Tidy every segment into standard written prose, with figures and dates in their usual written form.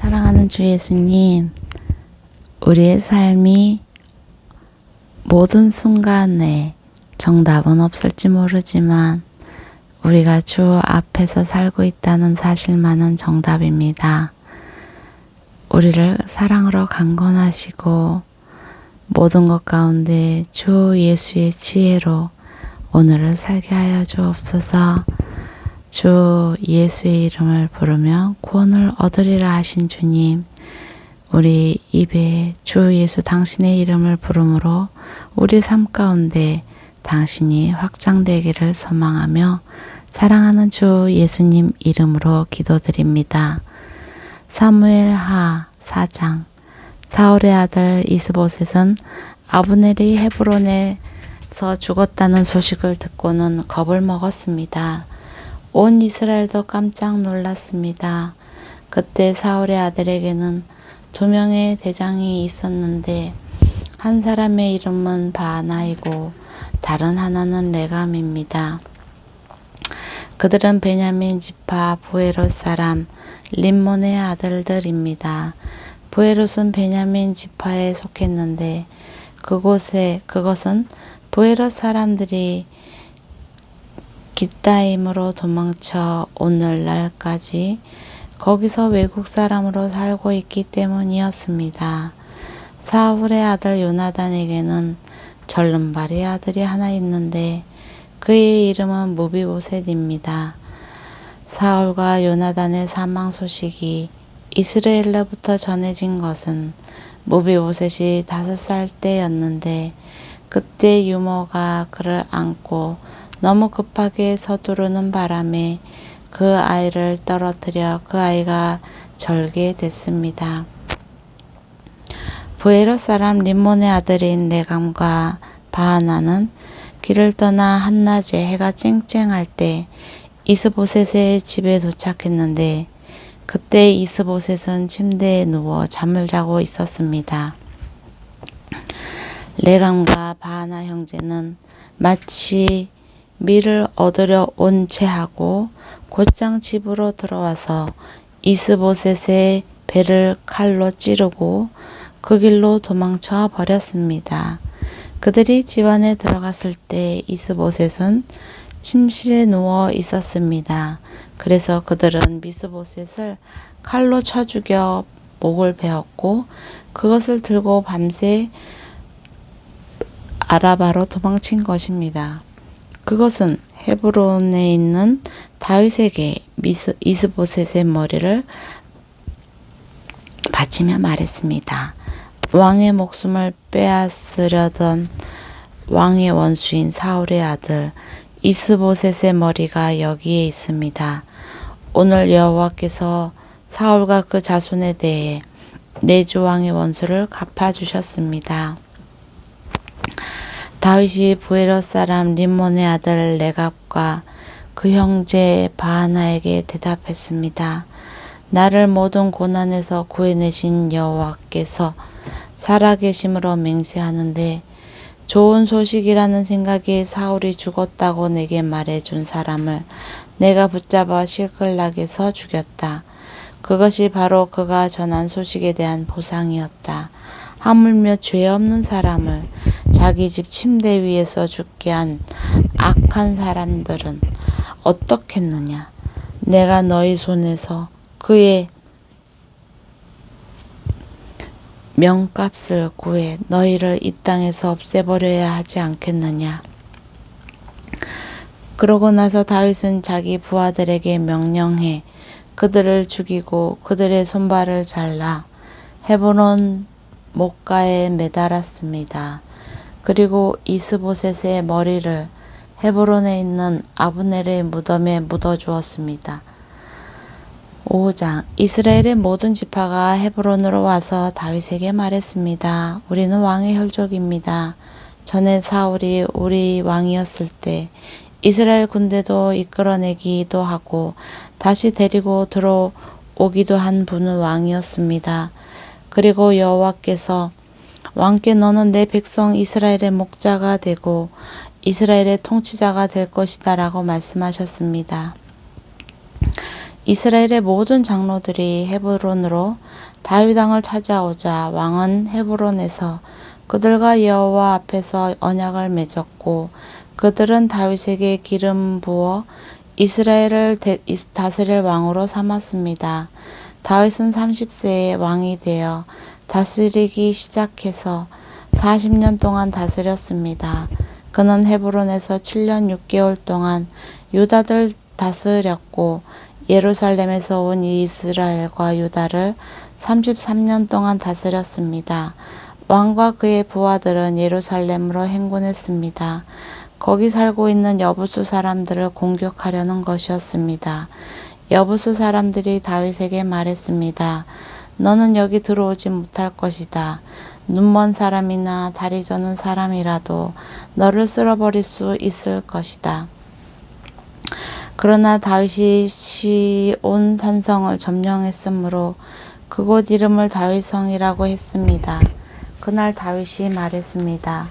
사랑하는 주 예수님, 우리의 삶이 모든 순간에 정답은 없을지 모르지만 우리가 주 앞에서 살고 있다는 사실만은 정답입니다. 우리를 사랑으로 강권하시고 모든 것 가운데 주 예수의 지혜로 오늘을 살게 하여 주옵소서. 주 예수의 이름을 부르며 구원을 얻으리라 하신 주님, 우리 입에 주 예수 당신의 이름을 부르므로 우리 삶 가운데 당신이 확장되기를 소망하며 사랑하는 주 예수님 이름으로 기도드립니다. 사무엘하 4장. 사울의 아들 이스보셋은 아브넬이 헤브론에서 죽었다는 소식을 듣고는 겁을 먹었습니다. 온 이스라엘도 깜짝 놀랐습니다. 그때 사울의 아들에게는 2명의 대장이 있었는데 한 사람의 이름은 바나이고 다른 하나는 레감입니다. 그들은 베냐민 지파 부에롯 사람 림몬의 아들들입니다. 부에롯은 베냐민 지파에 속했는데 그것은 부에롯 사람들이 깃다임으로 도망쳐 오늘날까지 거기서 외국 사람으로 살고 있기 때문이었습니다. 사울의 아들 요나단에게는 절름발이 아들이 하나 있는데 그의 이름은 무비보셋입니다. 사울과 요나단의 사망 소식이 이스라엘로부터 전해진 것은 무비보셋이 5살 때였는데 그때 유모가 그를 안고 너무 급하게 서두르는 바람에 그 아이를 떨어뜨려 그 아이가 절게 됐습니다. 부에롯 사람 림몬의 아들인 레감과 바하나는 길을 떠나 한낮에 해가 쨍쨍할 때 이스보셋의 집에 도착했는데 그때 이스보셋은 침대에 누워 잠을 자고 있었습니다. 레감과 바하나 형제는 마치 밀을 얻으려 온 채하고 곧장 집으로 들어와서 이스보셋의 배를 칼로 찌르고 그 길로 도망쳐 버렸습니다. 그들이 집 안에 들어갔을 때 이스보셋은 침실에 누워 있었습니다. 그래서 그들은 미스보셋을 칼로 쳐 죽여 목을 베었고 그것을 들고 밤새 아라바로 도망친 것입니다. 그것은 헤브론에 있는 다윗에게 이스보셋의 머리를 바치며 말했습니다. 왕의 목숨을 빼앗으려던 왕의 원수인 사울의 아들 이스보셋의 머리가 여기에 있습니다. 오늘 여호와께서 사울과 그 자손에 대해 내 주 왕의 원수를 갚아주셨습니다. 다윗이 부에롯 사람 림몬의 아들 레갑과 그 형제 바하나에게 대답했습니다. 나를 모든 고난에서 구해내신 여호와께서 살아계심으로 맹세하는데 좋은 소식이라는 생각에 사울이 죽었다고 내게 말해준 사람을 내가 붙잡아 시클락에서 죽였다. 그것이 바로 그가 전한 소식에 대한 보상이었다. 하물며 죄 없는 사람을 자기 집 침대 위에서 죽게 한 악한 사람들은 어떻겠느냐. 내가 너희 손에서 그의 명값을 구해 너희를 이 땅에서 없애버려야 하지 않겠느냐. 그러고 나서 다윗은 자기 부하들에게 명령해 그들을 죽이고 그들의 손발을 잘라 헤브론 목가에 매달았습니다. 그리고 이스보셋의 머리를 헤브론에 있는 아브넬의 무덤에 묻어주었습니다. 5장. 이스라엘의 모든 지파가 헤브론으로 와서 다윗에게 말했습니다. 우리는 왕의 혈족입니다. 전에 사울이 우리 왕이었을 때 이스라엘 군대도 이끌어내기도 하고 다시 데리고 들어오기도 한 분은 왕이었습니다. 그리고 여호와께서 왕께 너는 내 백성 이스라엘의 목자가 되고 이스라엘의 통치자가 될 것이다 라고 말씀하셨습니다. 이스라엘의 모든 장로들이 헤브론으로 다윗 왕을 찾아오자 왕은 헤브론에서 그들과 여호와 앞에서 언약을 맺었고 그들은 다윗에게 기름 부어 이스라엘을 다스릴 왕으로 삼았습니다. 다윗은 30세에 왕이 되어 다스리기 시작해서 40년 동안 다스렸습니다. 그는 헤브론에서 7년 6개월 동안 유다를 다스렸고 예루살렘에서 온 이스라엘과 유다를 33년 동안 다스렸습니다. 왕과 그의 부하들은 예루살렘으로 행군했습니다. 거기 살고 있는 여부수 사람들을 공격하려는 것이었습니다. 여부수 사람들이 다윗에게 말했습니다. 너는 여기 들어오지 못할 것이다. 눈먼 사람이나 다리 저는 사람이라도 너를 쓸어버릴 수 있을 것이다. 그러나 다윗이 온 산성을 점령했으므로 그곳 이름을 다윗성이라고 했습니다. 그날 다윗이 말했습니다.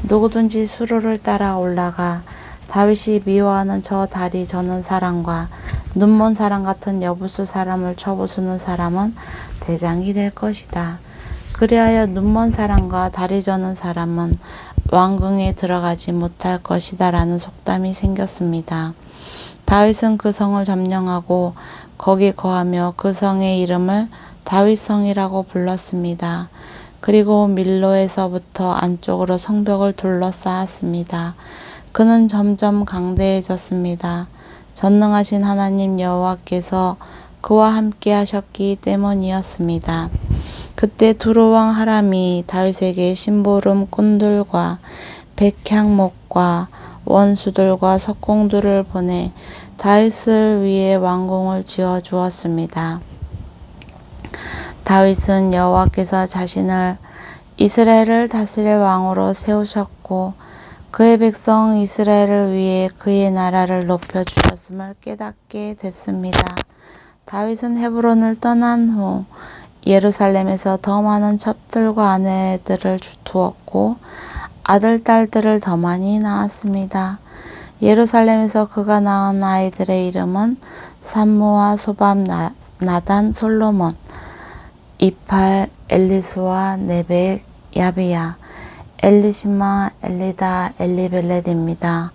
누구든지 수로를 따라 올라가 다윗이 미워하는 저 다리 저는 사람과 눈먼 사람 같은 여부수 사람을 쳐부수는 사람은 대장이 될 것이다. 그리하여 눈먼 사람과 다리 저는 사람은 왕궁에 들어가지 못할 것이다 라는 속담이 생겼습니다. 다윗은 그 성을 점령하고 거기 거하며 그 성의 이름을 다윗성이라고 불렀습니다. 그리고 밀로에서부터 안쪽으로 성벽을 둘러싸았습니다. 그는 점점 강대해졌습니다. 전능하신 하나님 여호와께서 그와 함께 하셨기 때문이었습니다. 그때 두로왕 하람이 다윗에게 심부름 꾼들과 백향목과 원수들과 석공들을 보내 다윗을 위해 왕궁을 지어 주었습니다. 다윗은 여호와께서 자신을 이스라엘을 다스릴 왕으로 세우셨고 그의 백성 이스라엘을 위해 그의 나라를 높여주셨음을 깨닫게 됐습니다. 다윗은 헤브론을 떠난 후 예루살렘에서 더 많은 첩들과 아내들을 두었고 아들, 딸들을 더 많이 낳았습니다. 예루살렘에서 그가 낳은 아이들의 이름은 삼무와 소밤, 나단, 솔로몬, 이팔, 엘리수와 네벡, 야비야, 엘리시마, 엘리다, 엘리벨렛입니다.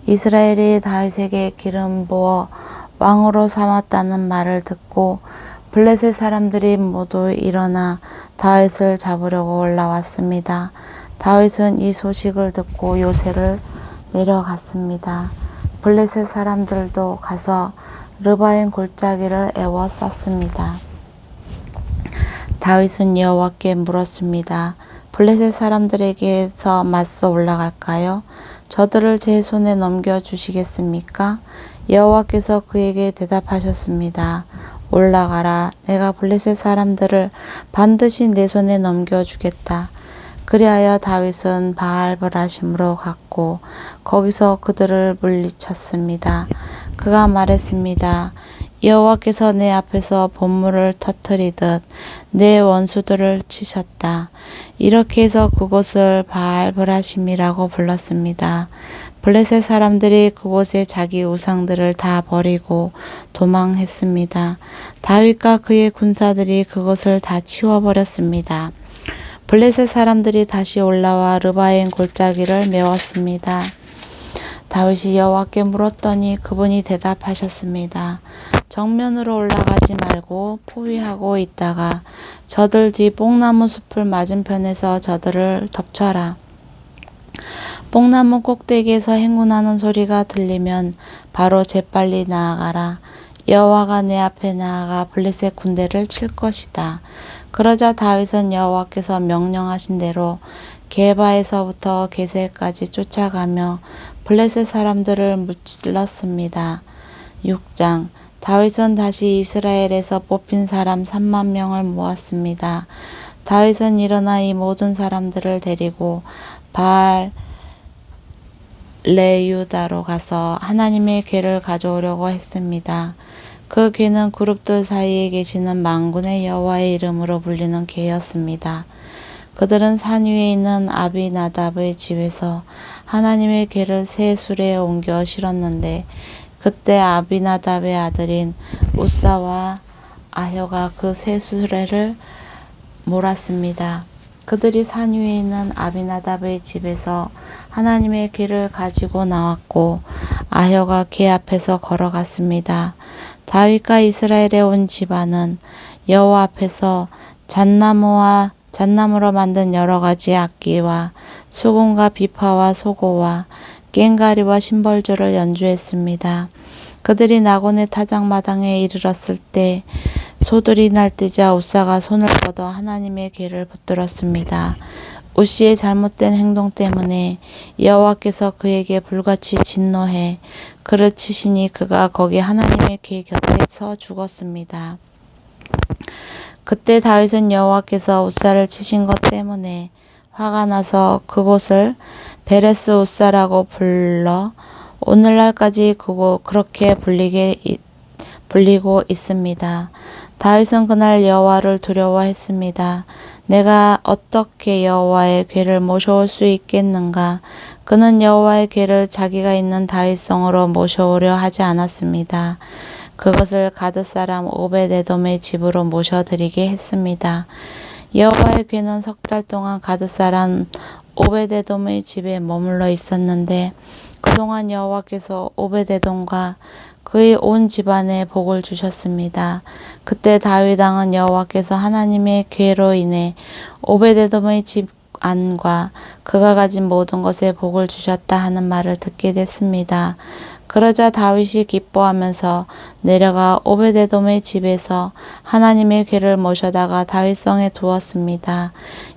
이스라엘이 다윗에게 기름 부어 왕으로 삼았다는 말을 듣고 블레셋 사람들이 모두 일어나 다윗을 잡으려고 올라왔습니다. 다윗은 이 소식을 듣고 요새를 내려갔습니다. 블레셋 사람들도 가서 르바임 골짜기를 에워쌌습니다. 다윗은 여호와께 물었습니다. 블레셋 사람들에게서 맞서 올라갈까요? 저들을 제 손에 넘겨주시겠습니까? 여호와께서 그에게 대답하셨습니다. 올라가라. 내가 블레셋 사람들을 반드시 내 손에 넘겨주겠다. 그리하여 다윗은 바알브라심으로 갔고 거기서 그들을 물리쳤습니다. 그가 말했습니다. 여호와께서 내 앞에서 본물을 터뜨리듯 내 원수들을 치셨다. 이렇게 해서 그곳을 바알브라심이라고 불렀습니다. 블레셋 사람들이 그곳에 자기 우상들을 다 버리고 도망했습니다. 다윗과 그의 군사들이 그것을 다 치워버렸습니다. 블레셋 사람들이 다시 올라와 르바임 골짜기를 메웠습니다. 다윗이 여호와께 물었더니 그분이 대답하셨습니다. 정면으로 올라가지 말고 포위하고 있다가 저들 뒤 뽕나무 숲을 맞은편에서 저들을 덮쳐라. 뽕나무 꼭대기에서 행군하는 소리가 들리면 바로 재빨리 나아가라. 여호와가 내 앞에 나아가 블레셋 군대를 칠 것이다. 그러자 다윗은 여호와께서 명령하신 대로 게바에서부터 게셀까지 쫓아가며 블레셋 사람들을 무찔렀습니다. 6장 다윗은 다시 이스라엘에서 뽑힌 사람 3만 명을 모았습니다. 다윗은 일어나 이 모든 사람들을 데리고 바알 레유다로 가서 하나님의 궤를 가져오려고 했습니다. 그 궤는 그룹들 사이에 계시는 만군의 여호와의 이름으로 불리는 궤였습니다. 그들은 산 위에 있는 아비나답의 집에서 하나님의 궤를 새 수레에 옮겨 실었는데 그때 아비나답의 아들인 우사와 아효가 그 세 수레를 몰았습니다. 그들이 산 위에 있는 아비나답의 집에서 하나님의 궤를 가지고 나왔고 아효가 궤 앞에서 걸어갔습니다. 다윗과 이스라엘의 온 집안은 여호와 앞에서 잣나무로 만든 여러 가지 악기와 수금과 비파와 소고와 꽹가리와 심벌주를 연주했습니다. 그들이 나곤의 타작마당에 이르렀을 때 소들이 날뛰자 우사가 손을 뻗어 하나님의 궤를 붙들었습니다. 우시의 잘못된 행동 때문에 여호와께서 그에게 불같이 진노해 그를 치시니 그가 거기 하나님의 궤 곁에 서 죽었습니다. 그때 다윗은 여호와께서 우사를 치신 것 때문에 화가 나서 그곳을 베레스 우사라고 불러 오늘날까지 그렇게 불리고 있습니다. 다윗은 그날 여호와를 두려워했습니다. 내가 어떻게 여호와의 궤를 모셔올 수 있겠는가? 그는 여호와의 궤를 자기가 있는 다윗성으로 모셔오려 하지 않았습니다. 그것을 가드 사람 오벳에돔의 집으로 모셔드리게 했습니다. 여호와의 궤는 석 달 동안 가드 사람 오벳에돔의 집에 머물러 있었는데 그동안 여호와께서 오벳에돔과 그의 온 집안에 복을 주셨습니다. 그때 다윗 왕은 여호와께서 하나님의 궤로 인해 오벳에돔의 집 안과 그가 가진 모든 것에 복을 주셨다 하는 말을 듣게 됐습니다. 그러자 다윗이 기뻐하면서 내려가 오벳에돔의 집에서 하나님의 궤를 모셔다가 다윗성에 두었습니다.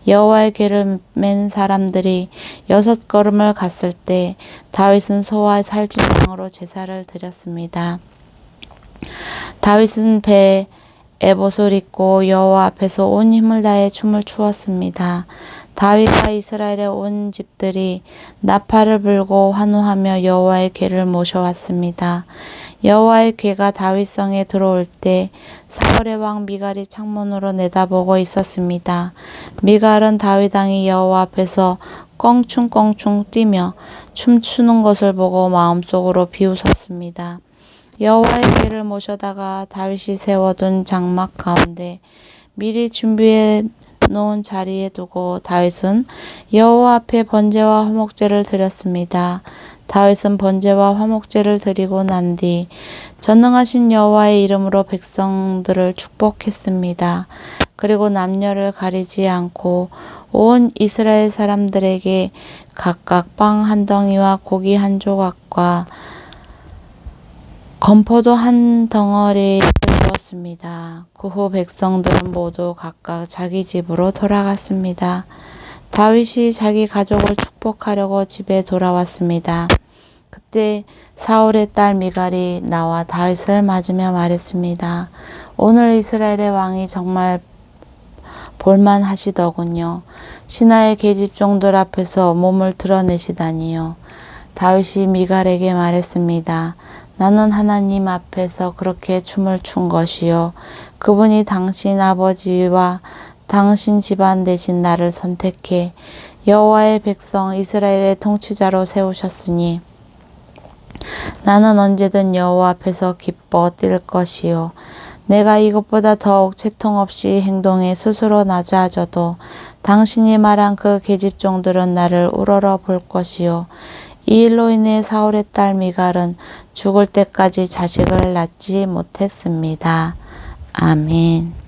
여호와의 궤를 맨 사람들이 6걸음을 갔을 때 다윗은 소와 살찐 양으로 제사를 드렸습니다. 다윗은 배에 에봇을 입고 여호와 앞에서 온 힘을 다해 춤을 추었습니다. 다윗과 이스라엘의 온 집들이 나팔을 불고 환호하며 여호와의 궤를 모셔왔습니다. 여호와의 궤가 다윗성에 들어올 때 사울의 왕 미갈이 창문으로 내다보고 있었습니다. 미갈은 다윗 왕이 여호와 앞에서 껑충껑충 뛰며 춤추는 것을 보고 마음속으로 비웃었습니다. 여호와의 궤를 모셔다가 다윗이 세워둔 장막 가운데 미리 준비해 놓은 자리에 두고 다윗은 여호와 앞에 번제와 화목제를 드렸습니다. 다윗은 번제와 화목제를 드리고 난 뒤 전능하신 여호와의 이름으로 백성들을 축복했습니다. 그리고 남녀를 가리지 않고 온 이스라엘 사람들에게 각각 빵 한 덩이와 고기 한 조각과 건포도 한 덩어리를 주었습니다. 그 후 백성들은 모두 각각 자기 집으로 돌아갔습니다. 다윗이 자기 가족을 축복하려고 집에 돌아왔습니다. 그때 사울의 딸 미갈이 나와 다윗을 맞으며 말했습니다. 오늘 이스라엘의 왕이 정말 볼만하시더군요. 신하의 계집종들 앞에서 몸을 드러내시다니요. 다윗이 미갈에게 말했습니다. 나는 하나님 앞에서 그렇게 춤을 춘 것이요. 그분이 당신 아버지와 당신 집안 대신 나를 선택해 여호와의 백성 이스라엘의 통치자로 세우셨으니 나는 언제든 여호와 앞에서 기뻐 뛸 것이요. 내가 이것보다 더욱 채통 없이 행동에 스스로 낮아져도 당신이 말한 그 계집종들은 나를 우러러 볼 것이요. 이 일로 인해 사울의 딸 미갈은 죽을 때까지 자식을 낳지 못했습니다. 아멘.